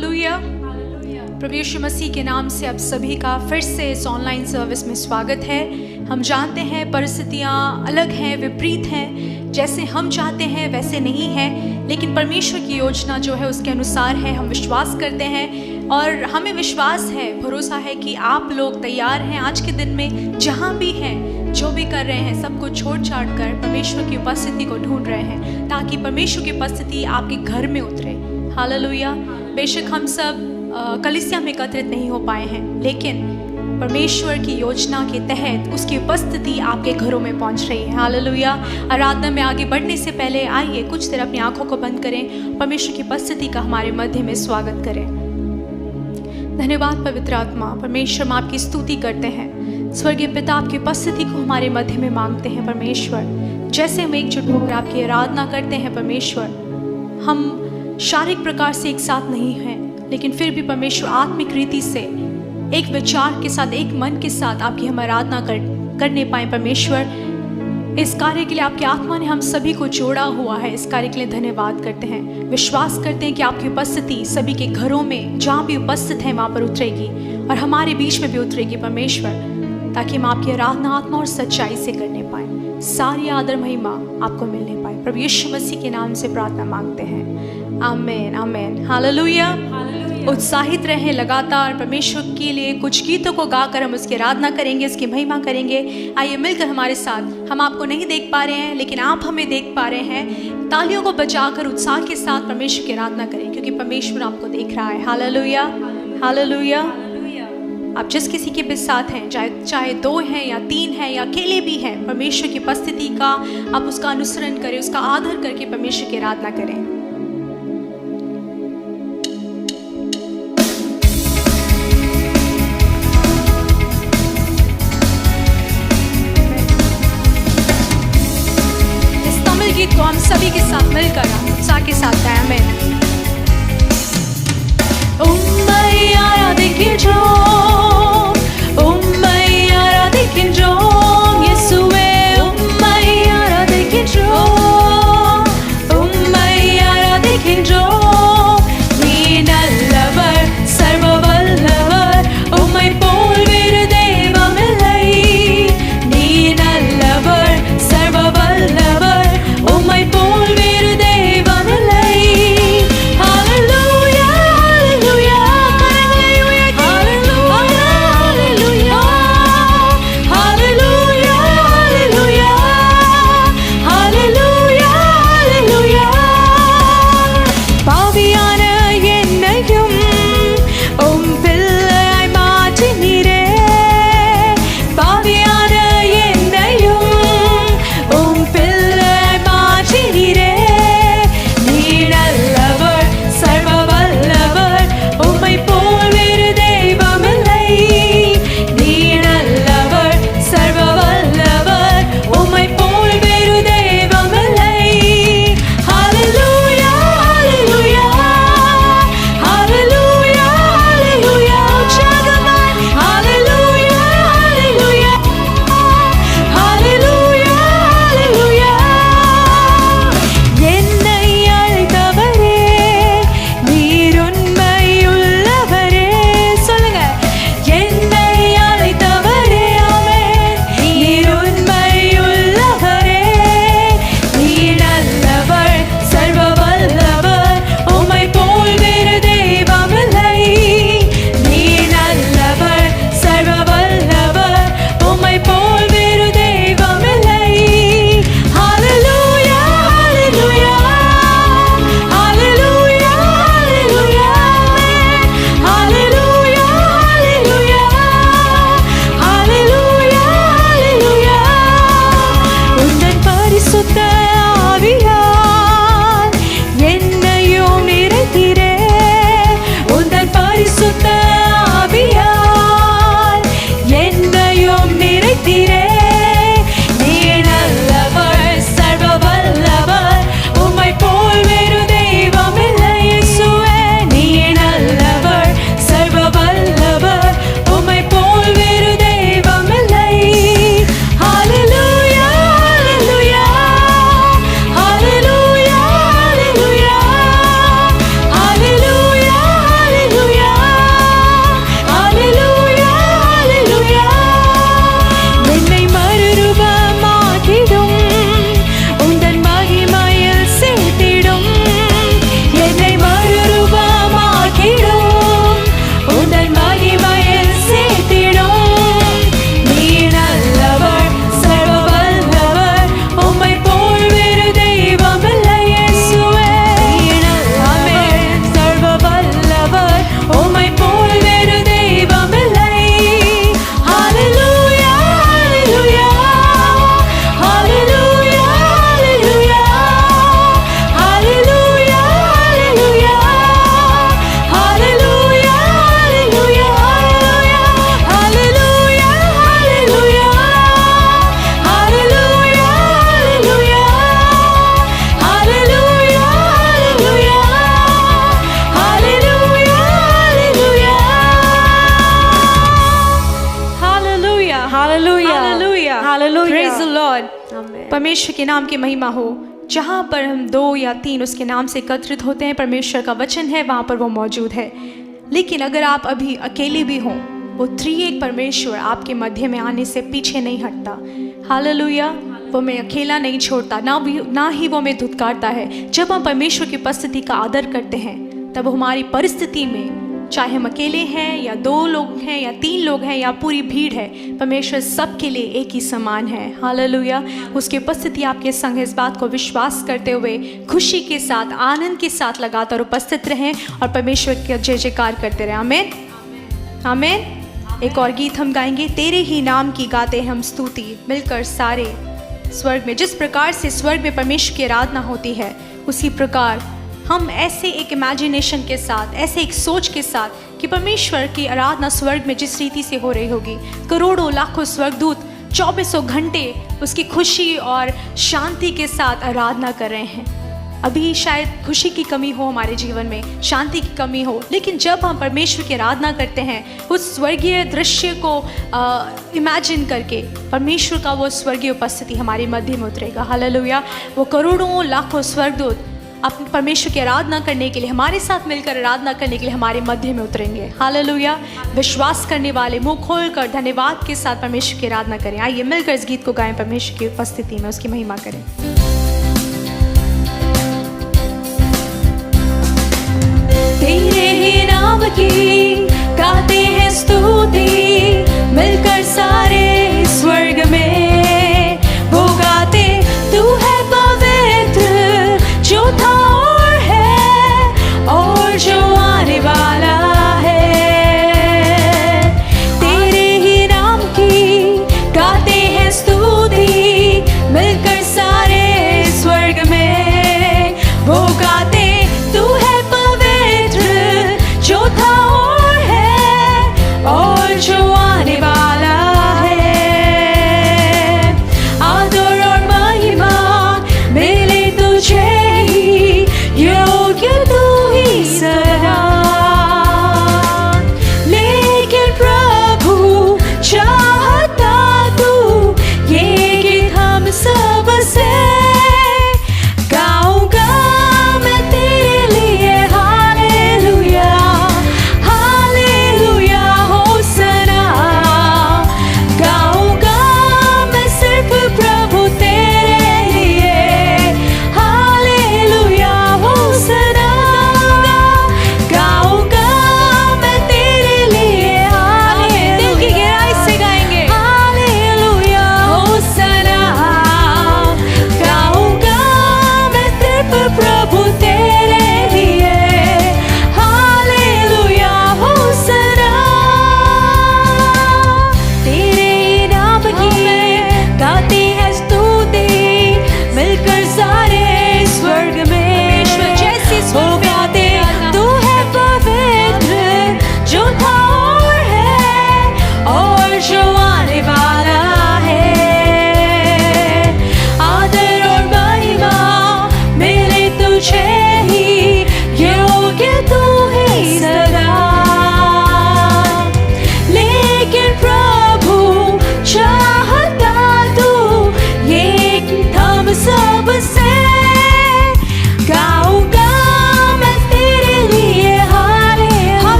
Hallelujah. प्रभु यीशु मसीह के नाम से आप सभी का फिर से इस ऑनलाइन सर्विस में स्वागत है। हम जानते हैं परिस्थितियाँ अलग हैं, विपरीत हैं, जैसे हम चाहते हैं वैसे नहीं है, लेकिन परमेश्वर की योजना जो है उसके अनुसार है। हम विश्वास करते हैं और हमें विश्वास है, भरोसा है कि आप लोग तैयार हैं आज के दिन में, जहाँ भी हैं, जो भी कर रहे हैं, सब कुछ छोड़ छाड़ कर परमेश्वर की उपस्थिति को ढूंढ रहे हैं, ताकि परमेश्वर की उपस्थिति आपके घर में उतरे। हालेलुया। बेशक हम सब कलीसिया में एकत्रित नहीं हो पाए हैं, लेकिन परमेश्वर की योजना के तहत उसकी उपस्थिति आपके घरों में पहुंच रही है। हालेलुया। आराधना में आगे बढ़ने से पहले आइए कुछ देर अपनी आंखों को बंद करें, परमेश्वर की उपस्थिति का हमारे मध्य में स्वागत करें। धन्यवाद पवित्र आत्मा। परमेश्वर, हम आपकी स्तुति करते हैं। स्वर्गीय पिता, आपकी उपस्थिति को हमारे मध्य में मांगते हैं परमेश्वर। जैसे हम एकजुट होकर आपकी आराधना करते हैं परमेश्वर, हम शारीरिक प्रकार से एक साथ नहीं हैं, लेकिन फिर भी परमेश्वर आत्मिक रीति से एक विचार के साथ, एक मन के साथ आपकी हम आराधना करने पाए परमेश्वर। इस कार्य के लिए आपकी आत्मा ने हम सभी को जोड़ा हुआ है। इस कार्य के लिए धन्यवाद करते हैं। विश्वास करते हैं कि आपकी उपस्थिति सभी के घरों में जहाँ भी उपस्थित है वहाँ पर उतरेगी और हमारे बीच में भी उतरेगी परमेश्वर, ताकि हम आपकी आराधना आत्मा और सच्चाई से करने पाए। सारी आदर महिमा आपको मिलने पाए। प्रभु यीशु मसीह के नाम से प्रार्थना मांगते हैं, आमीन आमीन। हालेलुया। उत्साहित रहें लगातार। परमेश्वर के लिए कुछ गीतों को गाकर हम उसकी आराधना करेंगे, उसकी महिमा करेंगे। आइए मिलकर हमारे साथ, हम आपको नहीं देख पा रहे हैं लेकिन आप हमें देख पा रहे हैं, तालियों को बजाकर उत्साह के साथ परमेश्वर की आराधना करें, क्योंकि परमेश्वर आपको देख रहा है। Hallelujah hallelujah. आप जिस किसी के भी साथ हैं, चाहे 2 हैं या 3 हैं या अकेले भी हैं, परमेश्वर की उपस्थिति का आप उसका अनुसरण करें, उसका आदर करके परमेश्वर की आराधना करें। इस तमिल गीत को हम सभी के साथ मिलकर उत्साह के साथ गाएं। आमीन। उम्मै आराधिக்கின்றோம், उम्मै आराधिக்கின்றோம், இயேசுவே उम्मै आराधिக்கின்றோம், उम्मै आराधिக்கின்றோம்। நீ நல்லவர், சர்வ வல்லவர், உம்மை போல் வேறு தெய்வமில்லை। நீ நல்லவர், சர்வ வல்லவர், உம்மை போல் வேறு தெய்வமில்லை। Hallelujah, hallelujah, hallelujah. परमेश्वर के नाम की महिमा हो। जहाँ पर हम 2 या 3 उसके नाम से एकत्रित होते हैं, परमेश्वर का वचन है, वहाँ पर वो मौजूद है। लेकिन अगर आप अभी अकेले भी हों, वो त्रिएक परमेश्वर आपके मध्य में आने से पीछे नहीं हटता। हालेलुया। वो मैं अकेला नहीं छोड़ता, ना ही वो मैं धुतकारता है। जब हम परमेश्वर की उपस्थिति का आदर करते हैं, तब हमारी परिस्थिति में, चाहे हम अकेले हैं या 2 लोग हैं या 3 लोग हैं या पूरी भीड़ है, परमेश्वर सबके लिए एक ही समान है। हालेलुया। उसकी उपस्थिति आपके संग है। इस बात को विश्वास करते हुए खुशी के साथ, आनंद के साथ लगातार उपस्थित रहें और परमेश्वर का जय जयकार करते रहें। आमीन, आमीन। एक और गीत हम गाएंगे, तेरे ही नाम की गाते हम स्तुति, मिलकर सारे स्वर्ग में। जिस प्रकार से स्वर्ग में परमेश्वर की आराधना होती है, उसी प्रकार हम ऐसे एक इमेजिनेशन के साथ, ऐसे एक सोच के साथ कि परमेश्वर की आराधना स्वर्ग में जिस रीति से हो रही होगी, करोड़ों लाखों स्वर्गदूत 2400 घंटे उसकी खुशी और शांति के साथ आराधना कर रहे हैं। अभी शायद खुशी की कमी हो हमारे जीवन में, शांति की कमी हो, लेकिन जब हम परमेश्वर की आराधना करते हैं, उस स्वर्गीय दृश्य को इमेजिन करके, परमेश्वर का वो स्वर्गीय उपस्थिति हमारे मध्य में उतरेगा। हालेलुया। वो करोड़ों लाखों स्वर्गदूत अपने परमेश्वर की आराधना करने के लिए, हमारे साथ मिलकर आराधना करने के लिए हमारे मध्य में उतरेंगे। हालेलुया। विश्वास करने वाले मुंह खोलकर धन्यवाद के साथ परमेश्वर की आराधना करें। आइए मिलकर इस गीत को गाएं, परमेश्वर की उपस्थिति में उसकी महिमा करें। तेरे ही नाम की गाते हैं स्तुति, मिलकर सारे स्वर्ग में वो गाते, तू है पवित्र जो था और है और जो आने वाला है। तेरे ही नाम की गाते हैं स्तुति, मिलकर सारे स्वर्ग में वो गाते, तू है जो था और है और जो आने वाला है। आदर और महिमा मिले तुझे ही, योग्य तू ही सदा। लेकिन प्रभु चाहता तू ये गीत हम सब से गाऊंगा मैं तेरे लिए।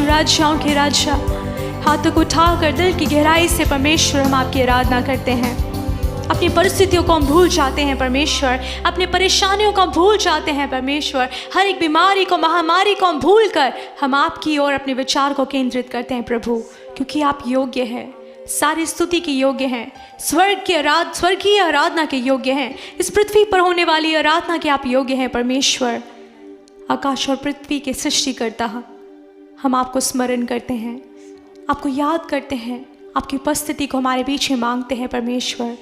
राजाओं के राजा, हाथों को उठाकर दिल की गहराई से परमेश्वर हम आपकी आराधना करते हैं। अपनी परिस्थितियों को हम भूल जाते हैं परमेश्वर, अपनी परेशानियों को हम भूल जाते हैं परमेश्वर, हर एक बीमारी को, महामारी को हम भूल कर हम आपकी ओर अपने विचार को केंद्रित करते हैं प्रभु, क्योंकि आप योग्य हैं, सारी स्तुति के योग्य हैं, स्वर्गीय आराधना के योग्य हैं, इस पृथ्वी पर होने वाली आराधना के आप योग्य हैं परमेश्वर। आकाश और पृथ्वी के सृष्टिकर्ता, हम आपको स्मरण करते हैं, आपको याद करते हैं, आपकी उपस्थिति को हमारे पीछे मांगते हैं परमेश्वर।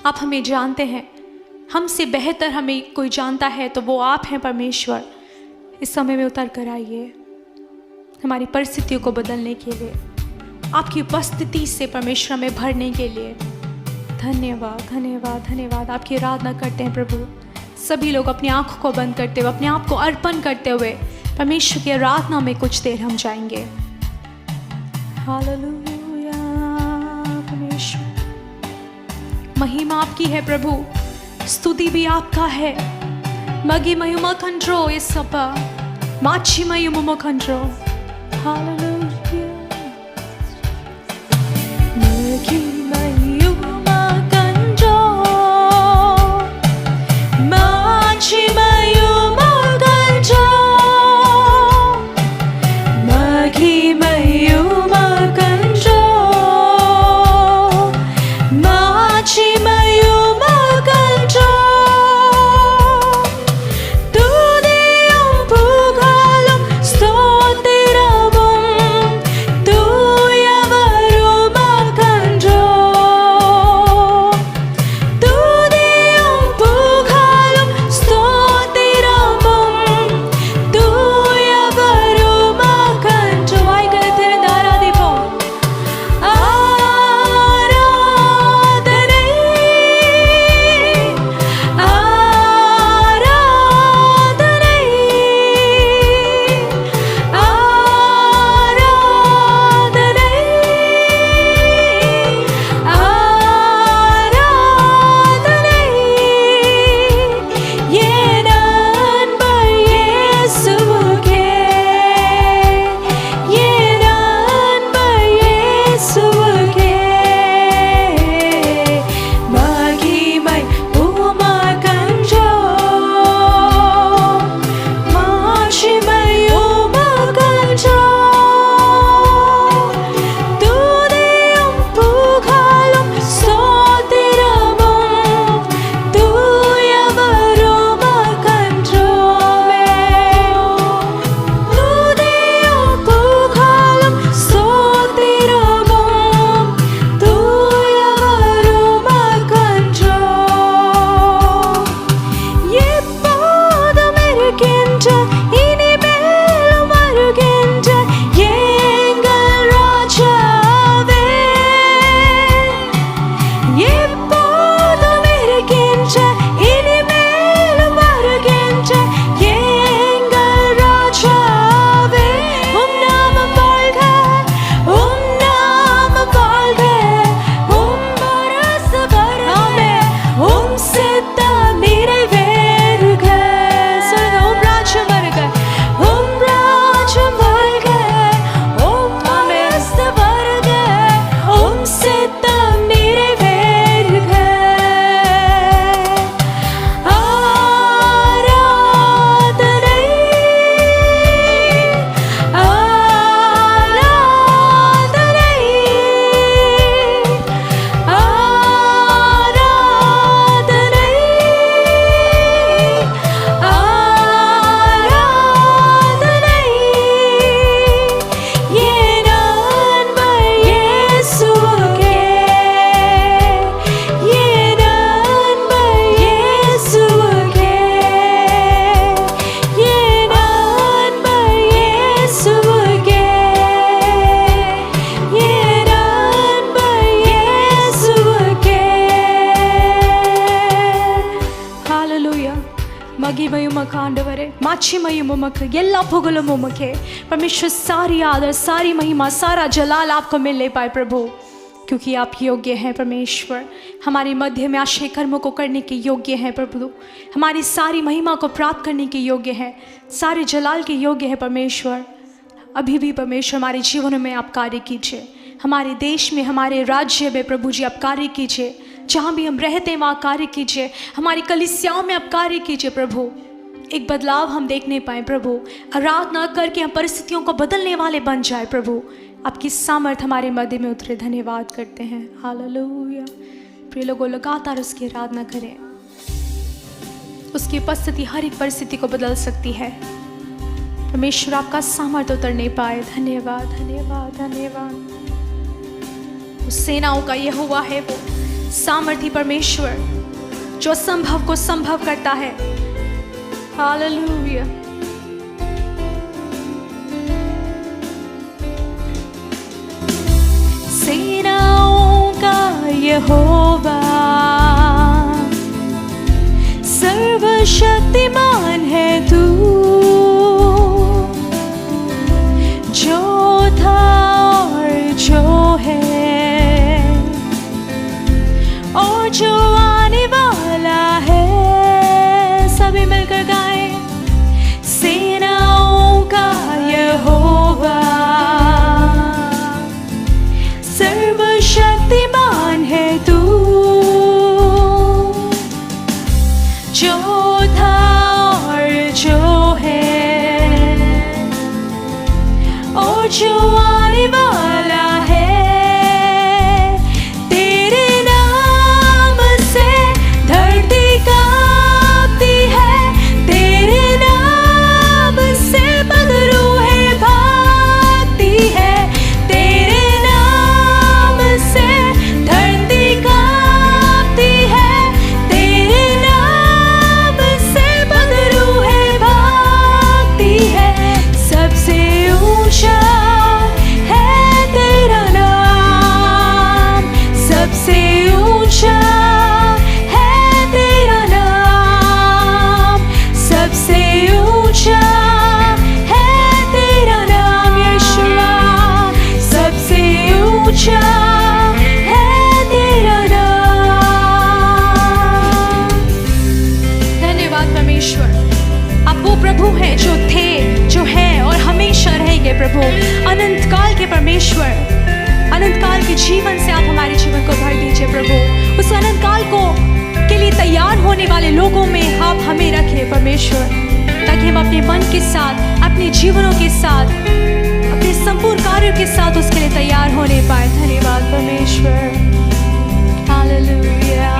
आप हमें जानते हैं, हमसे बेहतर हमें कोई जानता है तो वो आप हैं परमेश्वर। इस समय में उतर कर आइए हमारी परिस्थितियों को बदलने के लिए, आपकी उपस्थिति से परमेश्वर में भरने के लिए। धन्यवाद धन्यवाद धन्यवाद। आपकी आराधना करते हैं प्रभु। सभी लोग अपनी आंखों को बंद करते हुए, अपने आप को अर्पण करते हुए परमेश्वर की आराधना में कुछ देर हम जाएंगे। हालेलुया। परमेश्वर, महिमा आपकी है प्रभु, स्तुति भी आपका है। मगी महिमा कंट्रो ये सपा माची महिमा कंट्रो। हालेलुया। मगी महिमा कंट्रो माची महिमा कंट्रो मगी महिमा कंट्रो माची महिमा कंट्रो तुदियों पुगालो स्तोत्रमum तूयवरुमा कंट्रो तुदियों पुगालो स्तोत्रमum तूयवरुमा कंट्रो। आई करते दारा दीपो आराधने आराधने आराधने आराधने ये नंबर यीशुके ये नंबर यीशुके महिमै उमा कंट्रो माशिमै उमा कंट्रो तुदियों पुगालो स्तोत्रमum तूयवरुमा कंट्रो तुदियों पुगालो स्तोत्रमum तूयवरुमा कंट्रो எப்போதும் இருக்கின்ற இனிமேலும் வருகின்ற எங்கள் ராஜாவே எப்போதும் இருக்கின்ற இனிமேலும் வருகின்ற எங்கள் ராஜாவே உம் நாமம் வாழ்க உம் நாமம் வாழ்க உம் அரசு வருக உம் சித்தம் நிறைவேறுக சொல்லுங்க உம் ராஜ்யம் வருக உம் ராஜ்யம் வருக உம் அரசு வருக உம் சித்தம் நிறைவேறுக ஆராதனை ஆராதனை ஆராதனை ஆராதனை என் அன்பர் இயேசுவுக்கே என் அன்பர் இயேசுவுக்கே என் அன்பர் இயேசுவுக்கே என் அன்பர் இயேசுவுக்கே. ஹalleluya. மகிமையும் உமக்கு ஆண்டவரே, மாட்சிமையும் உமக்கு, எல்லா புகழும் उमके परमेश्वर। सारी आदर, सारी महिमा, सारा जलाल आपको मिलने पाए प्रभु, क्योंकि आप योग्य हैं परमेश्वर। हमारे मध्य में आश्रय कर्मों को करने के योग्य हैं प्रभु, हमारी सारी महिमा को प्राप्त करने के योग्य है, सारे जलाल के योग्य है परमेश्वर। अभी भी परमेश्वर हमारे जीवनों में आप कार्य कीजिए, हमारे देश में, हमारे राज्य में प्रभु जी आप कार्य कीजिए। जहाँ भी हम रहते हैं वहाँ कार्य कीजिए, हमारी कलीसियाओं में आप कार्य कीजिए प्रभु। एक बदलाव हम देखने पाए प्रभु, आराधना करके हम परिस्थितियों को बदलने वाले बन जाए प्रभु। आपकी सामर्थ हमारे मध्य में उतरे, धन्यवाद करते हैं। हालेलुया। प्रिय लोगों, लगातार उसकी आराधना करें। उसकी उपस्थिति हर एक परिस्थिति को बदल सकती है। परमेश्वर आपका सामर्थ उतरने पाए। धन्यवाद धन्यवाद धन्यवाद। उस सेनाओं का यहोवा है वो सामर्थी परमेश्वर जो असंभव को संभव करता है। हालेलुया। सेनाओं का यहोवा सर्वशक्तिमान है तू, जो था और जो है और जो आने वाला है। सभी मिलकर गाएं। सेनाओं का यहोवा सर्वशक्तिमान है तू, जो था और जो है और जो आने वाला है। तेरे नाम से धरती कांपती है, तेरे नाम से बदरूहें भागती है, तेरे नाम से धरती कांपती है, तेरे नाम से बदरूहें भागती है। सबसे ऊंचा है तेरा नाम, सबसे ऊंचा है तेरा नाम, सबसे ऊंचा है तेरा नाम यीशुआ, सबसे ऊंचा है तेरा नाम। धन्यवाद परमेश्वर, आप वो प्रभु हैं जो थे, जो है और हमेशा रहेंगे प्रभु। अनंत काल के परमेश्वर, अनंत काल के जीवन से आप हमारे जीवन को भर दीजिए प्रभु। उस अनंत काल को के लिए तैयार होने वाले लोगों में आप हमें रखें परमेश्वर, ताकि हम अपने मन के साथ, अपने जीवनों के साथ, अपने संपूर्ण कार्यों के साथ उसके लिए तैयार होने पाए। धन्यवाद परमेश्वर। हालेलुया।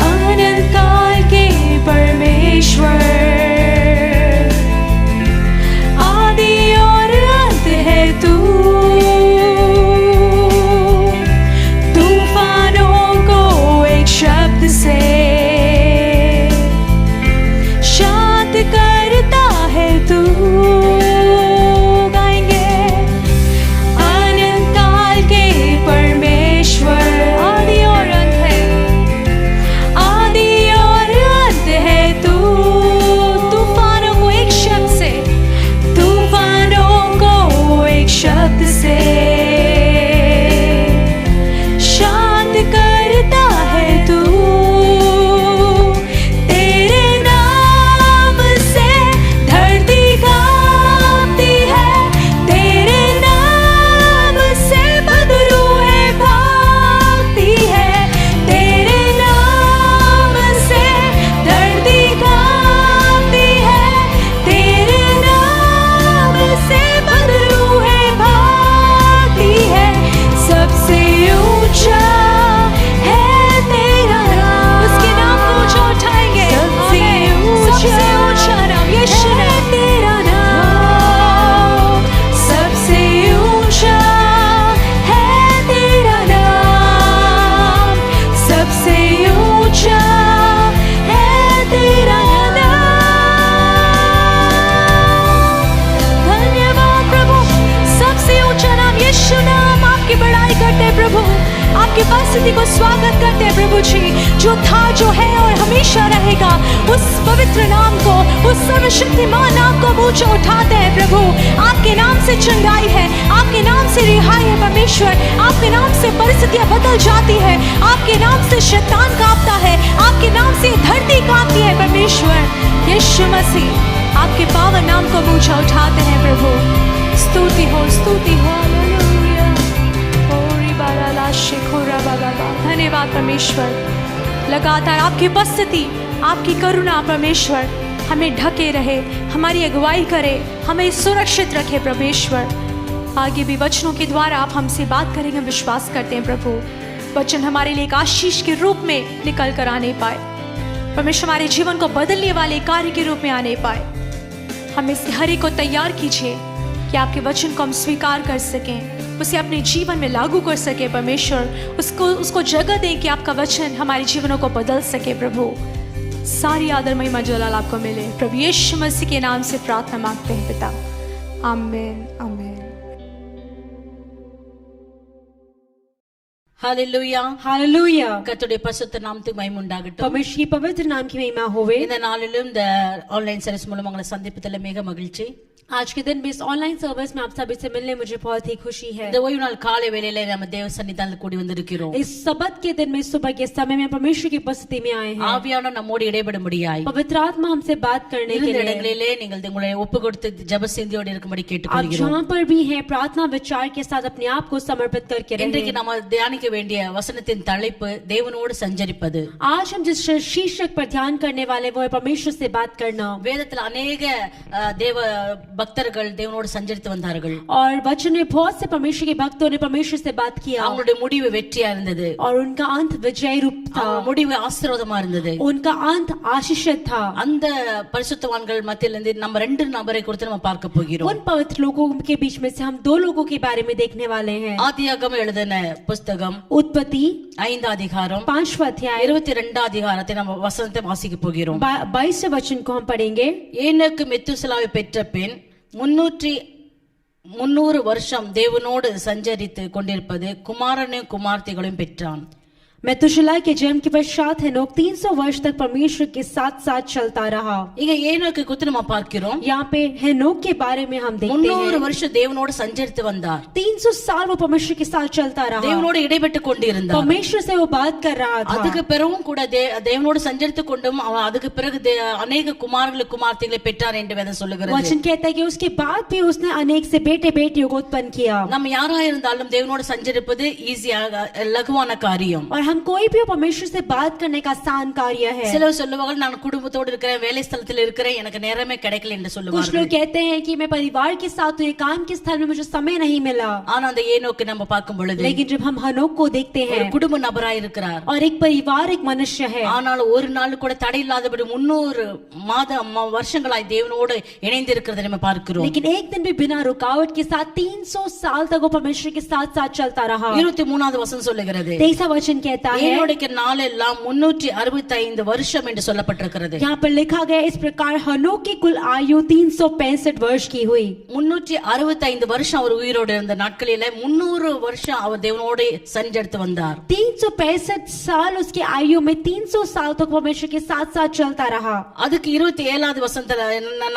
अनंत काल के परमेश्वर, आदि और अंत है तू, तूफानों को एक शब्द से शांत करता है तू। गाएंगे। अनंत काल के परमेश्वर, आदि और अंत है, आदि और अंत है तू, तूफानों को एक शब्द से, तूफानों को एक शब्द से शांत करता है तू। तेरे नाम से धरती कांपती है, तेरे नाम से बदरूहें भागती है, तेरे नाम से धरती कांपती है, तेरे नाम से बदरूहें भागती है। सबसे ऊंचा है तेरा नाम। उसके नाम को ऊंचा उठाएंगे। सबसे ऊंचा नाम यीशु है तेरा नाम, सबसे ऊंचा है तेरा नाम, सबसे ऊंचा है तेरा नाम। धन्यवाद प्रभु। सबसे ऊंचा नाम यीशु नाम। आपकी बड़ाई करते हैं प्रभु, आपकी उपस्थिति को स्वागत करते हैं प्रभु जी, जो था, जो है और हमेशा रहेगा। उस पवित्र नाम को, उस सर्वशक्तिमान नाम को ऊंचा उठाते हैं प्रभु। आपके नाम से चंगाई है, आपके नाम से रिहाई है परमेश्वर, आपके नाम से परिस्थितियां बदल जाती है, आपके नाम से शैतान कांपता है, आपके नाम से धरती कांपती है परमेश्वर। यीशु मसीह, आपके पावन नाम को ऊंचा उठाते हैं प्रभु। स्तुति हो, स्तुति हो। हालेलुया। ओरी बाला ला शेखोरा धन्यवाद परमेश्वर। लगातार आपकी उपस्थिति, आपकी करुणा परमेश्वर हमें ढके रहे, हमारी अगुवाई करे, हमें सुरक्षित रखे परमेश्वर। आगे भी वचनों के द्वारा आप हमसे बात करेंगे, विश्वास करते हैं प्रभु वचन हमारे लिए एक आशीष के रूप में निकल कर आने पाए परमेश्वर, हमारे जीवन को बदलने वाले कार्य के रूप में आने पाए। हमें से हर एक को तैयार कीजिए कि आपके वचन को हम स्वीकार कर सकें, उसे अपने जीवन में लागू कर सके परमेश्वर। उसको जगह दें कि आपका वचन हमारे जीवनों को बदल सके प्रभु। सारी आदर महिमा जलाल आपको मिले, प्रभु यीशु मसीह के नाम से प्रार्थना मांगते हैं पिता, आमीन आमीन। Hallelujah hallelujah. கர்த்தருடைய பரிசுத்த நாமத்துக்கு மகிமை உண்டாகட்டும்। परमेश्वर की पवित्र नाम की महिमा होवे। இந்த நாளிலும் இந்த ஆன்லைன் சர்வீஸ் மூலம் உங்களை சந்திப்பதில் மிக மகிழ்ச்சி। आज के दिन भी इस ऑनलाइन सर्विस में आप सभी से मिलने मुझे बहुत ही खुशी है। இந்த ஓய்வு நாள் காலை வேளையிலே நம்ம தேவ சன்னிதானத்தில் கூடி வந்திருக்கிறோம்। इस सब्त के दिन में सुबह के समय में परमेश्वर की उपस्थिति में आए हैं। ஆவியானவர் நம்மோடு இடைபடும்படியாய் पवित्र आत्मा हमसे बात करने के लिए இடங்களிலே நீங்கள் உங்களை ஒப்புக்கொடுத்து ஜெப சிந்தியோடு இருக்கும்படி आप கேட்டுக்கொள்கிறோம்। जहाँ पर भी हैं प्रार्थना विचार के साथ अपने आप को समर्पित करके இன்றைக்கு रहें। நம்ம தியானிக்க வேண்டிய வசனத்தின் தலைப்பு தேவனோடு சஞ்சரிப்பது। आज हम जिस शीर्षक पर ध्यान करने वाले वो है परमेश्वर से बात करना। வேதத்தில் अनेक தேவ பக்தர்கள் தேவனோடு சஞ்சரித்து வந்தார்கள்। और वचन में बहुत से परमेश्वर के भक्तों ने परमेश्वर से बात किया அவங்களுடைய முடிவு வெற்றியா இருந்தது, और उनका अंत विजय रूप था, முடிவு ஆசீர்வாதமா இருந்தது, उनका अंत आशीषित था। அந்த பரிசுத்தவான்கள் மத்தியிலிருந்து நம்ம ரெண்டு நபரை குறித்து நம்ம பார்க்க போகிறோம்। उन पवित्र लोगों के बीच में से हम दो लोगों के बारे में देखने वाले हैं। ஆதியாகமம் எழுதின புத்தகம் उत्पत्ति 5 அதிகாரம் 5वां अध्याय 22 அதிகாரத்தை நம்ம வசனத்தை வாசிக்க போகிறோம்। 22 वचन को हम पढ़ेंगे। ஏனோக்கு மெத்துசலாவை பெற்ற பின் 300 வருஷம் தேவனோடு சஞ்சரித்து கொண்டிருப்பது குமாரனையும் குமார்த்திகளையும் பெற்றான்। मेतुशेलह के जन्म के पश्चात हेनोक 300 वर्ष तक परमेश्वर के साथ साथ चलता रहा। இங்க ஏனோக்கு குறித்து நம்ம பார்க்கிறோம்। यहाँ पे हेनोक के बारे में हम देखते 300 हैं வருஷம் தேவனோடு சஞ்சரித்து வந்தார்। 300 साल वो परमेश्वर के साथ चलता रहा, தேவனோடு இடைப்பட்டு கொண்டிருந்தார்। परमेश्वर से वो बात कर रहा था। அதுக்கு பிறகும் கூட தேவனோடு சஞ்சரித்து கொண்டும் அவன் அதுக்கு பிறகு अनेक குமாரர்கள் குமார்த்திகளை பெற்றார் என்று வேதம் சொல்லுகிறது। वचन कहता है कि उसके बाद भी उसने अनेक से बेटे बेटियों को उत्पन्न किया। நம்ம யாரா இருந்தாலும் தேவனோடு சஞ்சரிப்பது ஈஸியாக லகுவான காரியம்। और हम कोई भी परमेश्वर से बात करने का आसान कार्य है। சிலர் சொல்லுவாங்க நான் குடும்பத்தோடு இருக்கிறேன், வேலை ஸ்தலத்தில் இருக்கிறேன், எனக்கு நேரமே கிடைக்கல என்று कुछ சொல்லுவாங்க। लोग कहते हैं कि मैं परिवार के साथ हूँ, काम के स्थल में मुझे समय नहीं मिला। ஆனா அந்த ஏனோக்கு நம்ம பார்க்கும் பொழுது लेकिन जब हम हनोक को देखते ஒரு हैं குடும்ப நபராய் இருக்கிறார்। और एक परिवार एक मनुष्य है, ஆனால் ஒரு நாள் கூட தடை இல்லாதபடி 300 வருஷங்களாய் தேவனோடு இணைந்து இருக்கிறதை நம்ம பார்க்கிறோம்। लेकिन एक दिन भी बिना रुकावट के साथ 300 साल तक वो परमेश्वर के साथ साथ चलता रहा। 23வது वचனம் சொல்லுகிறது 23वां वचन कहता है ஏனோக்கு நாள் எல்லாம் 365 வருஷம் என்று சொல்லப்பட்டிருக்கிறது। यहाँ पर लिखा गया इस प्रकार हनोक की कुल आयु 365 वर्ष की हुई। 365 வருஷம் அவர் உயிரோடு இருந்த நாட்களில 300 வருஷம் அவர் தேவனோடு சஞ்சரித்து வந்தார்। 365 साल उसकी आयु में 300 साल तक परमेश्वर के साथ साथ चलता रहा। அதுக்கு 27வது வசனத்துல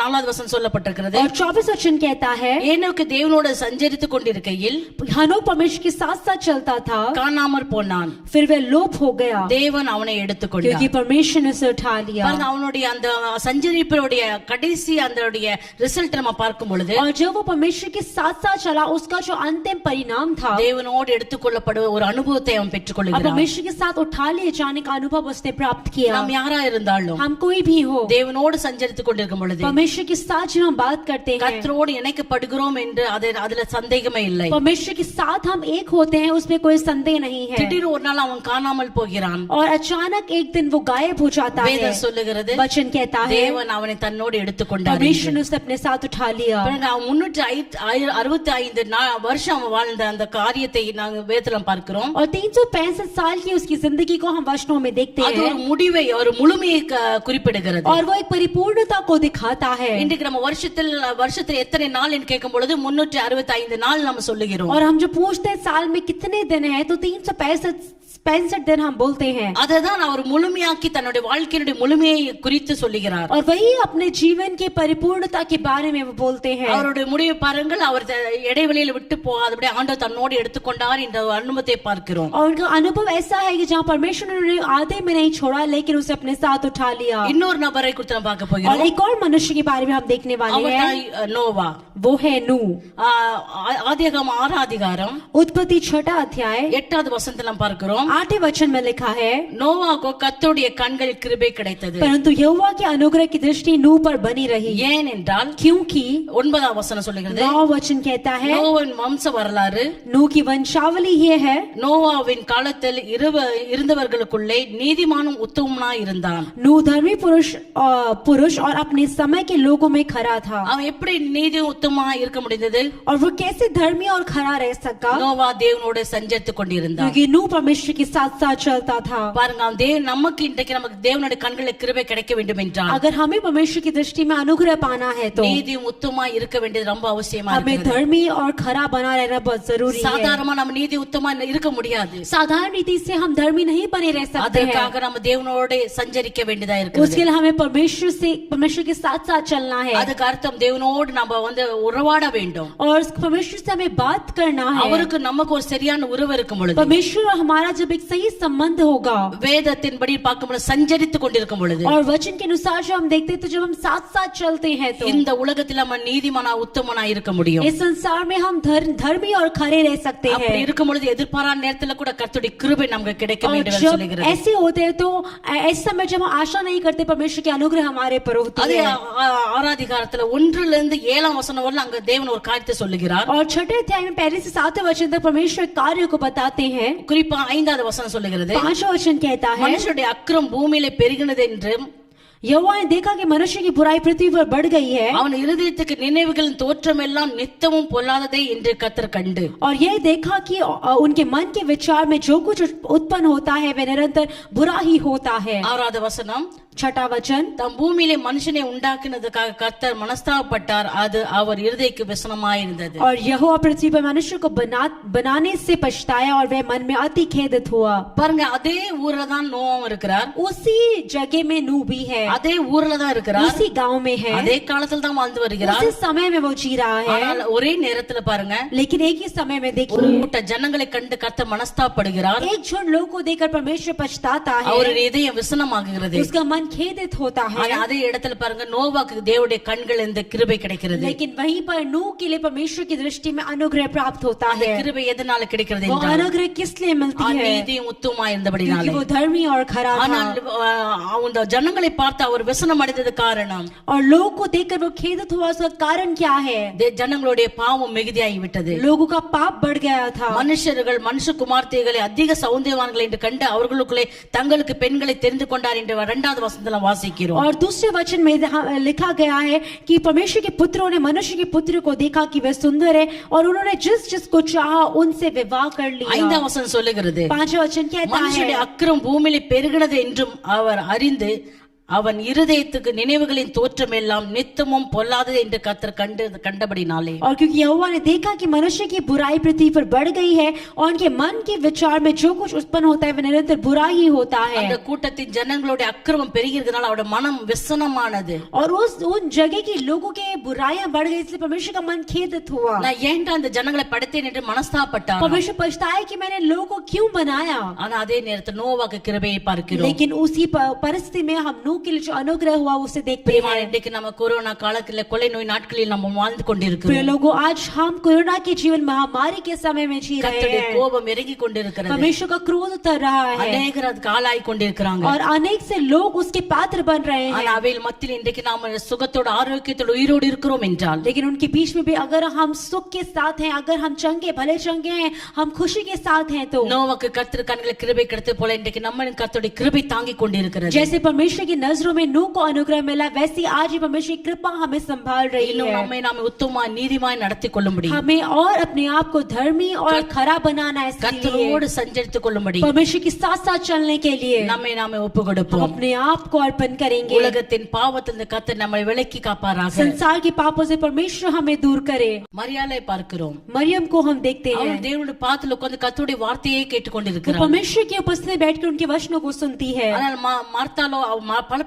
4வது வசனம் சொல்லப்பட்டிருக்கிறது और 24 वचन कहता है ஏனோக்கு தேவனோடு சஞ்சரித்து கொண்டிருக்கையில் हनोक परमेश्वर के साथ साथ चलता था, காணாமற் போனான், फिर वह लोप हो गया தேவன் அவனை எடுத்துக்கொண்டார்। क्योंकि परमेश्वर ने उसे उठा लिया। பாருங்க அவனுடைய அந்த சஞ்சரிப்பினுடைய கடைசி அதனுடைய ரிசல்ட் நம்ம பார்க்கும் பொழுது और जब वो परमेश्वर के साथ साथ चला उसका जो अंतिम परिणाम था, தேவனோடு எடுத்துக்கொள்ளப்படுವ ஒரு அனுபவத்தை அவன் अब பெற்றுக்கொள்கிறான்। परमेश्वर के साथ उठा लिए जाने का अनुभव उसने प्राप्त किया। நாம் யாரா இருந்தாலும் हम कोई भी हो தேவனோடு சஞ்சரித்து கொண்டிருக்கும் பொழுது परमेश्वर के साथ जब हम बात करते हैं, கர்த்தரோடு இணைக்கப்படுகிறோம் என்று அதுல சந்தேகமே இல்லை। परमेश्वर के साथ हम एक होते हैं, उसमें कोई संदेह नहीं है। திடீர் ஒரு நாள் அவன் காணாமல் போகிறான்। और अचानक एक दिन वो गायब हो जाता है। வேதம் சொல்லுகிறது वचन कहता है தேவன் அவனை தன்னோடு எடுத்துக்கொண்டார்। परमेश्वर ने उसे अपने साथ उठा लिया। பாருங்க அவன் 365 வருஷம் அவன் வாழ்ந்த அந்த காரியத்தை நாங்க வேதத்துல பார்க்கிறோம்। और 365 साल की उसकी जिंदगी को हम वचनों में देखते அது हैं ஒரு முடிவை ஒரு முழுமையை குறிப்பிடுகிறது। और वो एक परिपूर्णता को दिखाता है। இன்றைக்கு நம்ம வருஷத்துல எத்தனை நாள் என்று கேட்கும் பொழுது 365 நாள் நம்ம சொல்லுகிறோம்। और हम जो पूछते हैं साल में कितने दिन हैं तो 365 दिन हम बोलते हैं। அததான் அவர் முழுமையாக்கி தன்னுடைய வாழ்க்கையினுடைய முழுமையை குறித்து சொல்லுகிறார்। और वही अपने जीवन की परिपूर्णता के बारे में वो बोलते हैं। அவருடைய முடிவை பாருங்கள், அவர் இடைவெளியில் விட்டு போகாதபடி ஆண்டவர் தன்னோடு எடுத்துக்கொண்டார் என்ற அனுபவத்தை பார்க்கிறோம்। और उनका अनुभव ऐसा है कि जहाँ परमेश्वर ने उन्हें आधे में नहीं छोड़ा लेकिन उसे अपने साथ उठा लिया। இன்னொரு நபரை குறித்து நம்ம பார்க்க और போகிறோம்। एक और मनुष्य के बारे में हम देखने वाले हैं, நோவா। वो है नूह। ஆதியாகமம் 6 அதிகாரம் उत्पत्ति 6 अध्याय 8வது வசனத்துல நாம் பார்க்கிறோம், 8 वचन में लिखा है, நோவாவுக்கு கர்த்தருடைய கண்களில் கிருபை கிடைத்தது. परंतु यहोवा के अनुग्रह की दृष्टि नूह पर बनी रही, ஏன் என்றால் क्योंकि 9வது வசனம் சொல்லுகிறது, 9 वचन कहता है, நோவாவின் வம்ச வரலாறு, नूह की वंशावली ये है, நோவாவின் காலத்தில் இருந்தவர்களுக்குள்ளே நீதிமானும் உத்தமனாய் இருந்தான். नूह धर्मी पुरुष और अपने समय के लोगों में खरा था। அவன் எப்படி நீதி உத்தமனாய் இருக்க முடிந்தது? और वो कैसे धर्मी और खरा रह सका? நோவா தேவனோடு சஞ்சரித்துக் கொண்டிருந்தான். क्योंकि नूह परमेश्वर के साथ साथ चलता था। பாருங்க, நமக்கு இன்றைக்கு நமக்கு தேவனுடைய கண்களில் கிருபை கிடைக்க வேண்டும் என்றால், अगर हमें परमेश्वर की दृष्टि में अनुग्रह पाना है तो நீதியும் உத்தமமாய் இருக்க வேண்டியது ரொம்ப அவசியமா हमें இருக்கு. धर्मी और खरा बना रहना बहुत जरूरी है। சாதாரணமா நம்ம நீதி உத்தமமா இருக்க முடியாது. साधारण रीति से हम धर्मी नहीं बने रह सकते हैं। அதற்காக நம்ம தேவனோடு சஞ்சரிக்க வேண்டியதா இருக்கு. उसके लिए हमें परमेश्वर के साथ साथ चलना है। அதுக்கு அர்த்தம் தேவனோடு நம்ம உறவாட வேண்டும். और परमेश्वर से हमें बात करना है। அவருக்கு நமக்கு ஒரு சரியான உறவு இருக்கும் பொழுது, परमेश्वर और हमारा जब एक सही संबंध होगा, வேதத்தின்படி பார்க்கும்போது சஞ்சரித்துக் கொண்டிருக்கும் பொழுது, और वचन के अनुसार जो हम देखते हैं तो जब हम साथ साथ चलते हैं तो இந்த உலகத்தில் நம்ம நீதிமானா உத்தமனா இருக்க முடியும். इस संसार में हम धर्मी और खरे रह सकते हैं। அப்படி இருக்கும் பொழுது எதிர்பாராத நேரத்துல கூட கர்த்தருடைய கிருபை நமக்கு கிடைக்க और வேண்டும் என்று जब சொல்கிறது. ऐसे होते हैं तो ऐसे समय जब हम आशा नहीं करते, परमेश्वर की अनुग्रह हमारे पर होती அதே है। 6 அதிகாரத்துல 1 to 7 வசனம் வரல அங்க தேவன் ஒரு காரியத்தை சொல்லுகிறார். और 6 अध्याय में पहले से 7 वचन तक परमेश्वर कार्य को बताते हैं। குறிப்பா 5வது வசனம் சொல்லுகிறது, 5 वचन कहता है, மனுஷனுடைய அக்கிரம் பூமியிலே பெருகினது என்றும் यहोवा ने देखा कि मनुष्य की बुराई पृथ्वी पर बढ़ गई है, அவன் இருதயத்துக்கு நினைவுகளின் தோற்றம் எல்லாம் நித்தமும் பொல்லாததே என்று கர்த்தர் கண்டு. और यह देखा कि उनके मन के विचार में जो कुछ उत्पन्न होता है वह निरंतर बुरा ही होता है। 6வது वசனம், 6 वचन, தம் பூமியிலே மனுஷனை உண்டாக்கினதுக்காக கர்த்தர் மனஸ்தாபப்பட்டார், அது அவர் இருதயக்கு व्यसनமாயிருந்தது. और यहोवा पृथ्वी पर मनुष्य को बनाने से पछताया और वह मन में अति खेदित हुआ। பாருங்க, அதே ஊர்ல தான் நோவாவும் இருக்கிறார், उसी जगह में नूह भी है, அதே ஊர்ல தான் இருக்கிறார், उसी गांव में है, அதே காலத்துல தான் வாழ்ந்து வருகிறார். उसी समय में वो जी रहा है। ஆனால் ஒரே நேரத்துல பாருங்க, लेकिन एक ही समय में ஒரு देखिए, கூட்ட ஜனங்களை கண்டு கர்த்தர் மனஸ்தாபப்படுகிறார். एक झुंड लोग को देखकर परमेश्वर पछताता है, அவருடைய இதயம் விசனமாகுகிறது. उसका मन खेदित होता है। ஆனா அதே இடத்துல பாருங்க, நோவாக்கு தேவனுடைய கண்கள் இந்த கிருபை கிடைக்கிறது. लेकिन वहीं पर नूह के लिए परमेश्वर की दृष्टि में अनुग्रह प्राप्त होता அந்த है। கிருபை எதனால கிடைக்கிறது वो என்றால், अनुग्रह किस लिए मिलती है? நீதியும் உத்தமமா क्योंकि இருந்தபடினாலே. वो धर्मी और खरा था। ஆனால் அந்த ஜனங்களை பார்த்து அவர் விசனம் அடைந்தது காரணம், और लोगों को देखकर वो खेदित हुआ, उसका कारण क्या है? ஜனங்களுடைய பாவம் மிகுதியாகி விட்டது. लोगों का पाप बढ़ गया था। மனுஷர்கள் மனுஷகுமார்த்திகளை அதிக சௌந்தரியவான்கள் என்று கண்டு அவர்களுக்குள்ளே தங்களுக்கு பெண்களை தெரிந்து கொண்டார் என்று 2வது வசனத்துல வாசிக்கிறோம். और दूसरे वचन में लिखा गया है कि परमेश्वर के पुत्रों ने मनुष्य के पुत्र को देखा कि वह सुंदर है और उन्होंने जिसको चाहा उनसे विवाह कर लिया। 5வது வசனம் சொல்லுகிறது, 5वां वचन कहता மனுஷனுடைய है, அக்கிரம் பூமியிலே பெருகினது என்றும் அவர் அறிந்து அவன் இருதயத்துக்கு நினைவுகளின் தோற்றம் எல்லாம் நித்தமும் பொல்லாதது என்று கர்த்தர் கண்டபடினாலே. और क्योंकि यहोवा ने देखा कि मनुष्य की बुराई पृथ्वी पर बढ़ गई है और उनके मन के विचार में जो कुछ उत्पन्न होता है वह निरंतर बुरा ही होता है। அந்த கூட்டத்தின் ஜனங்களுடைய அக்கிரமம் பெருகினதுனால அவருடைய மனம் व्यसनமானது. और उन जगह की लोगों के बुराइयां बढ़ गई, इसलिए परमेश्वर का मन खेदित हुआ। நான் ஏன்டா அந்த ஜனங்களை படைத்தேன் என்று மனஸ்தாபப்பட்டார். परमेश्वर पछताया कि मैंने लोगों को क्यों बनाया। ஆனா அதே நேரத்தில் நோவாக்கு கிருபையை பார்க்கிறோம். लेकिन उसी परिस्थिति में हम नूह के लिए जो अनुग्रह हुआ उसे देखते பிரியமான, हैं। இன்றைக்கு நம்ம கொரோனா காலத்துல கொலை நோய் நாட்களில் நம்ம வாழ்ந்து प्रिय கொண்டிருக்கிறோம். लोगों, आज हम कोरोना के जीवन महामारी के समय में जी रहे கர்த்தருடைய हैं। கோபம் இறங்கி கொண்டிருக்கிறது. परमेश्वर का क्रोध उतर रहा है அநேகர் அதுக்கு ஆளாய் கொண்டிருக்கிறாங்க. और अनेक से लोग उसके पात्र बन रहे हैं। ஆனா அவையில் மத்தியில் இன்றைக்கு நாம சுகத்தோட ஆரோக்கியத்தோட உயிரோடு இருக்கிறோம் என்றால், लेकिन उनके बीच में भी अगर हम सुख के साथ हैं, अगर हम चंगे भले चंगे हैं, हम खुशी के साथ हैं, तो நோவாக்கு கர்த்தர் கண்களில் கிருபை கிடைத்தது போல இன்றைக்கு நம்ம கர்த்தருடைய கிருபை தாங்கி கொண்டிருக்கிறது. जैसे परमेश्वर की नजरों में नूह को अनुग्रह मिला, वैसे आज ही परमेश्वर की कृपा हमें संभाल रही இன்னும் है। நம்மை நாம உத்தமமா நீதிமாய் நடத்தி கொள்ள முடியும். हमें और अपने आप को धर्मी और खरा बनाना है, इसलिए கர்த்தரோடு சஞ்சரித்துக் கொள்ளும்படி परमेश्वर के साथ साथ चलने के लिए நம்மை நாமே ஒப்பு हम கொடுப்போம். अपने आप को अर्पण करेंगे। உலகத்தின் பாவத்திலிருந்து கர்த்தர் நம்மை விலக்கி காப்பாராக. संसार के पापों से परमेश्वर हमें दूर करे। மரியாதை பார்க்கிறோம். मरियम को हम देखते हैं, அவள் தேவனுடைய பாதத்தில் உட்கார்ந்து கர்த்தருடைய வார்த்தையை वो கேட்டுக்கொண்டிருக்கிறார். परमेश्वर की उपस्थिति में बैठकर उनके वचनों को सुनती है। ஆனால் மார்த்தாலோ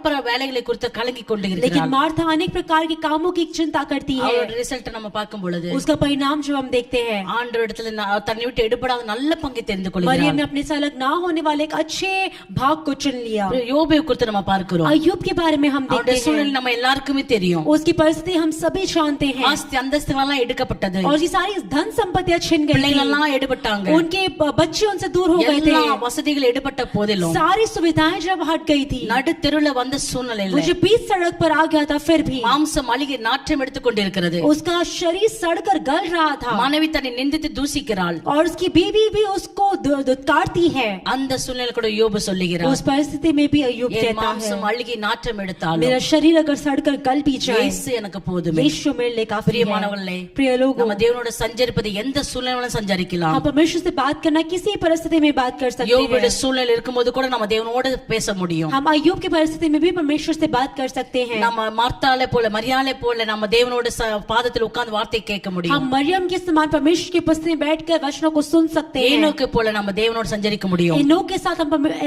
பல வேலைகளை குறித்து கலங்கி लेकिन கொண்டிருக்கிறாள். मार्था अनेक प्रकार के कामों की चिंता करती है। அவளோட ரிசல்ட் நம்ம பார்க்கும் பொழுது उसका परिणाम जब हम देखते हैं, ஆண்டவரிடத்துல தன்னை விட்டு எடுபடாத நல்ல பங்கை தெரிந்து मरियम ने கொள்கிறாள். अपने से अलग ना होने वाले एक अच्छे भाग को चुन लिया। யோபை குறித்து நம்ம பார்க்கிறோம். अय्यूब के बारे में हम அவருடைய देखते சூழ்நிலை हैं, நம்ம எல்லாருக்குமே தெரியும். उसकी परिस्थिति हम सभी जानते हैं, ஆஸ்தி அந்தஸ்துகள் எல்லாம் எடுக்கப்பட்டது. और ये सारी धन संपत्तियां छिन गई பிள்ளைகள் थी। எல்லாம் எடுபட்டாங்க. उनके बच्चे उनसे दूर हो गए थे। எல்லா வசதிகள் எடுபட்ட போதிலும் सारी सुविधाएं जब हट गई थी, நடு தெருவுல வந்த சூழ்நிலையில वो जो बीच सड़क पर आ गया था, फिर भी மாம்சம் அழுகி நாற்றம் எடுத்துக் கொண்டிருக்கிறது. उसका शरीर सड़कर गल रहा था, மனைவி தன்னை நிந்தித்து தூசிக்கிறாள். और उसकी बीवी भी उसको दुत्कारती है। அந்த சூழ்நிலை கூட யோபு சொல்லுகிறார், उस परिस्थिति में भी अय्यूब என் कहता மாம்சம் है, அழுகி நாற்றம் எடுத்தாலும் मेरा शरीर अगर सड़कर गल भी जाए, இயேசு எனக்கு போதுமே. यीशु मेरे लिए काफी है। பிரியமானவர்களே, प्रिय लोगों, நம்ம தேவனோட சஞ்சரிப்பது எந்த சூழ்நிலையிலும் சஞ்சரிக்கலாம். हम परमेश्वर से बात करना किसी परिस्थिति में बात कर सकते யோபுடைய हैं। சூழ்நிலை இருக்கும்போது கூட நம்ம தேவனோட பேச முடியும். हम अय्यूब की परिस्थिति में भी परमेश्वर से बात कर सकते हैं। நம்ம மார்த்தாளை போல மரியாளை போல நம்ம தேவனோட பாதத்தில் உட்கார்ந்து வார்த்தை கேட்க முடியும். हम मरियम के समान परमेश्वर की उपस्थिति में बैठकर वचनों को सुन सकते हैं। ஏனோக்கு போல நம்ம தேவனோட சஞ்சரிக்க முடியும். एनोक के साथ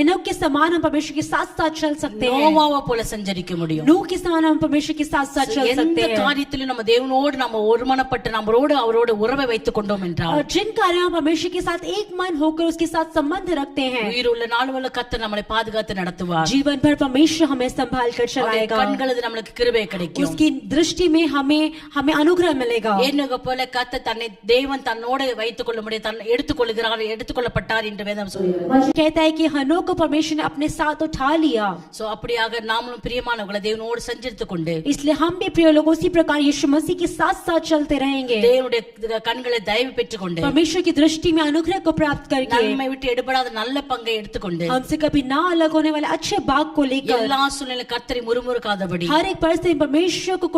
एनोक के समान हम परमेश्वर के साथ साथ चल सकते हैं। நோவாவை போல சஞ்சரிக்க முடியும். नूह के समान हम परमेश्वर के साथ साथ चल எந்த सकते हैं। காரியத்திலும் நம்ம தேவனோடு நம்ம ஒருமனப்பட்டு நம்மளோடு அவரோட உறவை வைத்துக் கொண்டோம் என்றால், और जिन कार्यों में परमेश्वर के साथ एक मन होकर उसके साथ संबंध रखते हैं, உயிர் உள்ள நாளுள்ள கர்த்தர் நம்மளை பாதுகாத்து நடத்துவார். जीवन भर परमेश्वर हमें संभाल कर அவருடைய चलाएगा। கண்களது நம்மளுக்கு கிருபை கிடைக்கும். उसकी दृष्टि में हमें अनुग्रह मिलेगा। ஏனோக்கு போல கர்த்தர் தன்னை தேவன் தன்னோடு வைத்துக் கொள்ள முடியும், தன்னை எடுத்துக்கொள்ளப்பட்டார் என்று வேதம் சொல்கிறது. कहता है कि हनोक को परमेश्वर ने अपने साथ उठा लिया। சோ அப்படியாக நாமளும் பிரியமானவர்களை தேவனோடு சஞ்சரித்துக் கொண்டு इसलिए हम भी प्रिय लोग उसी प्रकार यीशु मसीह के साथ साथ चलते रहेंगे, தேவனுடைய கண்களை தயவு பெற்றுக்கொண்டு परमेश्वर की दृष्टि में अनुग्रह को प्राप्त करके, நம்மை விட்டு எடுபடாத நல்ல பங்கை எடுத்துக்கொண்டு हमसे कभी ना अलग होने वाले अच्छे भाग को लेकर, எல்லா சூழ்நிலை கர்த்தரை முறுமுறுக்காதபடி हर एक परिस्थिति में परमेश्वर को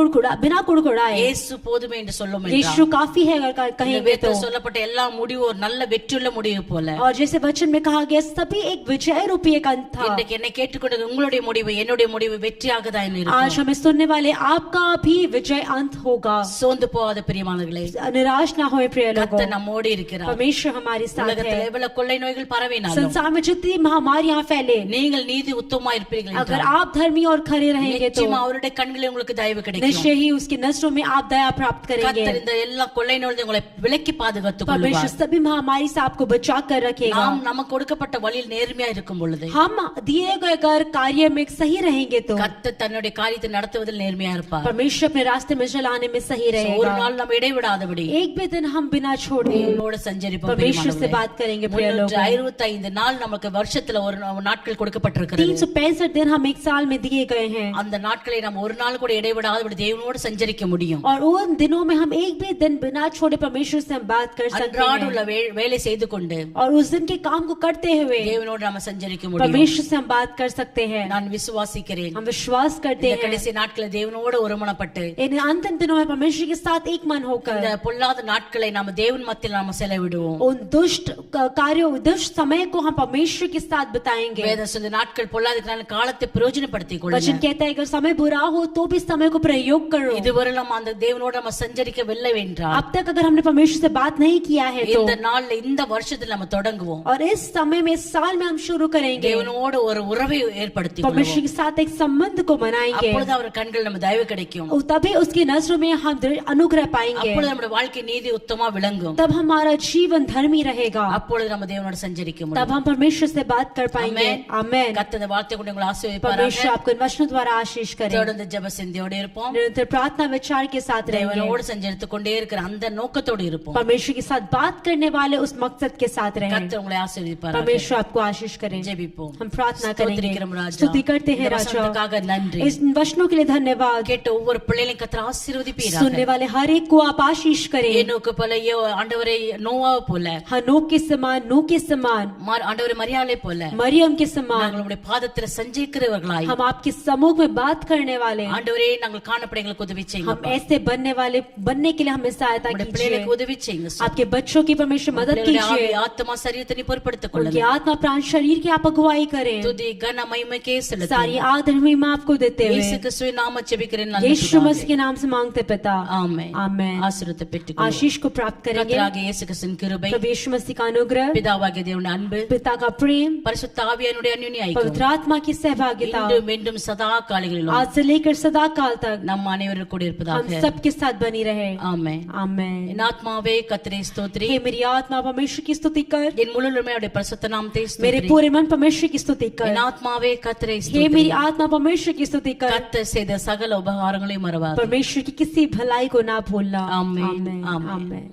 बिना कुड़कुड़ाए, இயேசு போதுமே என்று சொல்லும் यीशु काफी है अगर இந்த कहेंगे तो। வேதத்தில் சொல்லப்பட்ட எல்லா முடிவு ஒரு நல்ல வெற்றியுள்ள முடிவு போல और जैसे वचन में कहा गया, सभी एक विजय रूपी एक अंत था। இன்றைக்கு என்னை கேட்டுக்கொண்டது உங்களுடைய முடிவு என்னுடைய முடிவு வெற்றியாக தான் आज இருக்கும். हमें सुनने वाले आपका भी विजय अंत होगा। சோர்ந்து போகாத பிரியமானவர்களே, निराश ना होए प्रिय लोगों, கர்த்தர் நம்மோடு இருக்கிறார். परमेश्वर हमारे साथ உலகத்தில் है। எவ்வளவு கொள்ளை நோய்கள் பரவினாலும் संसार में जितनी महामारियां फैले, நீங்கள் நீதி உத்தமமா இருப்பீர்கள் अगर என்றால் आप धर्मी और खरे रहेंगे तो நிச்சயமா அவருடைய கண்களில் உங்களுக்கு தயவு கிடைக்கும். निश्चय ही उसकी नजरों में आप दया प्राप्त करेंगे। கர்த்தர் இந்த எல்லா கொள்ளை நோய்களை உங்களை விலக்கி பாதுகாத்துக் परमेश्वर கொள்வார். सभी महामारी से आपको बचा कर रखेगा। நாம் நமக்கு கொடுக்கப்பட்ட வழியில் நேர்மையா இருக்கும் பொழுது हम दिए गए अगर कार्य में सही रहेंगे तो கர்த்தர் தன்னுடைய காரியத்தை நடத்துவதில் நேர்மையா இருப்பார். परमेश्वर अपने रास्ते में चलाने में सही ஒரு रहेगा। நாள் நம்ம இடைவிடாதபடி एक भी दिन हम बिना छोड़े தேவனோடு சஞ்சரிப்போம். परमेश्वर से बात करेंगे प्रिय लोग। 365 நாள் நமக்கு வருஷத்துல ஒரு நாட்கள் கொடுக்கப்பட்டிருக்கிறது. 365 दिन हम एक साल में दिए गए हैं, அந்த நாட்களை நம்ம ஒரு நாள் கூட இடைவிடாதபடி தேவனோடு சஞ்சரிக்க முடியும். और उन दिनों में हम एक भी दिन बिना छोड़े परमेश्वर से हम बात कर सकते அன்றாடுள்ள हैं, வேலை செய்து கொண்டு और उस दिन के काम को करते हुए தேவனோடு நம்ம சஞ்சரிக்க முடியும். परमेश्वर से हम बात कर सकते हैं। நான் விசுவாசிக்கிறேன், हम विश्वास करते இந்த हैं கடைசி நாட்களில் தேவனோடு ஒருமனப்பட்டு इन अंतिम दिनों में परमेश्वर के साथ एक मन होकर இந்த பொல்லாத நாட்களை நாம தேவன் மத்தியில் நாம செலவிடுவோம். उन दुष्ट कार्यों दुष्ट समय को हम परमेश्वर के साथ बिताएंगे। வேதம் சொல்லுது, நாட்கள் பொல்லாததுனால காலத்தை பிரயோஜனப்படுத்திக் वचन கொள்ளுங்க. कहता है अगर समय बुरा हो तो भी समय को प्रयोग करो। இதுவரை நம்ம அந்த தேவனோடு நம்ம சஞ்சரிக்கவில்லை என்றால் अब तक अगर हमने परमेश्वर से बात नहीं किया है तो, இந்த நாள்ல இந்த வருஷத்துல நம்ம தொடங்குவோம். और इस समय में इस साल में हम शुरू करेंगे, தேவனோடு ஒரு உறவை ஏற்படுத்திக் परमेश्वर கொள்வோம். के साथ एक संबंध को बनाएंगे। அப்பொழுது அவர் கண்கள் நம்ம தயவு கிடைக்கும். तभी उसकी नजरों में हम अनुग्रह पाएंगे। அப்பொழுது நம்முடைய வாழ்க்கை நீதி உத்தமா விளங்கும். तब हमारा जीवन धर्मी रहेगा। அப்பொழுது நம்ம தேவனோடு சஞ்சரிக்க तब முடியும். हम परमेश्वर से बात कर पाएंगे। ஆமென். आमेन। கர்த்தர் இந்த வார்த்தை கொண்டு உங்களை ஆசீர்வதிப்பாராக. परमेश्वर आपको इन वचनों द्वारा आशीष करे। தொடர்ந்து ஜெப சிந்தையோடு இருப்போம். निरंतर प्रार्थना विचार के साथ रहेंगे। தேவனோடு சஞ்சரித்துக் கொண்டே இருக்கிற அந்த நோக்கத்தோடு இருப்போம். परमेश्वर के साथ बात करने वाले उस मकसद के साथ रहें। கர்த்தர் உங்களை ஆசீர்வதிப்பாராக. परमेश्वर आपको आशीष करें। ஜெபிப்போம். हम प्रार्थना ஸ்தோத்திரிக்கிறோம் करेंगे, ராஜா. स्तुति करते हैं இந்த राजा। வசனத்துக்காக நன்றி. इस वचनों के लिए धन्यवाद। கேட்ட ஒவ்வொரு பிள்ளைகளையும் கர்த்தர் ஆசீர்வதிப்பீராக. सुनने वाले हर एक को आप आशीष करें। ஏனோக்கு போல ஆண்டவரே நோவாவை போல, हनोक के समान, नूह के समान, ஆண்டவரே மரியாளை போல मरियम के समान நாங்கள் உம்முடைய பாதத்தில் சஞ்சரிக்கிறவர்களாய் हम आपके सम्मुख में बात करने वाले, ஆண்டவரே நாங்கள் காணப்பட எங்களுக்கு உதவி செய்யுங்க. हम ऐसे बनने के लिए हमें सहायता உம்முடைய कीजिए। பிள்ளைகளுக்கு உதவி செய்யுங்க. आपके बच्चों की परमेश्वर मदद பிள்ளைகளுடைய कीजिए। ஆவி, ஆத்துமா ఆత్మ శరీరని పొరపడుతూ उनकी आत्मा प्राण शरीर की आप अगुवाई करें। துதி கன மகிமைக்கே செலுத்து सारी आदर महिमा आपको देते இயேசு हुए கிறிஸ்துவின் நாம ஜெபிக்கிறேன் நல்ல यीशु मसीह के नाम से मांगते पिता, ஆமென் आमेन। ஆசீர்வாதத்தை பெற்றுக்கொள்ளுங்கள் आशीष को प्राप्त करेंगे। கர்த்தராகிய இயேசு கிறிஸ்துவின் கிருபை प्रभु यीशु मसीह का अनुग्रह, பிதாவாகிய தேவனுடைய அன்பு पिता का प्रेम, பரிசுத்த ஆவியானுடைய அந்யோன்ய ஐக்கியம் पवित्र आत्मा की सहभागिता இன்றும் மீண்டும் सदा காலங்களிலும் आज से लेकर सदा काल तक நம் அனைவரும் கூட हम இருப்பதாக सबके साथ बनी रहे। ஆமென் आमेन। என் ஆத்மாவே கர்த்தரை ஸ்தோத்திரி हे मेरी आत्मा परमेश्वर की स्तुति कर, என் முழு உண்மையோட பரிசுத்த நாமத்தை मेरे ஸ்தோத்திரி पूरे मन परमेश्वर की स्तुति कर। என் ஆத்மாவே கர்த்தரை हे ஸ்தோத்திரி मेरी आत्मा परमेश्वर की स्तुति कर, கர்த்தர் செய்த சகல உபகாரங்களையும் மறவாதே परमेश्वर की किसी भलाई को ना भूलना। आमीन, आमेन, आमीन। आमेन।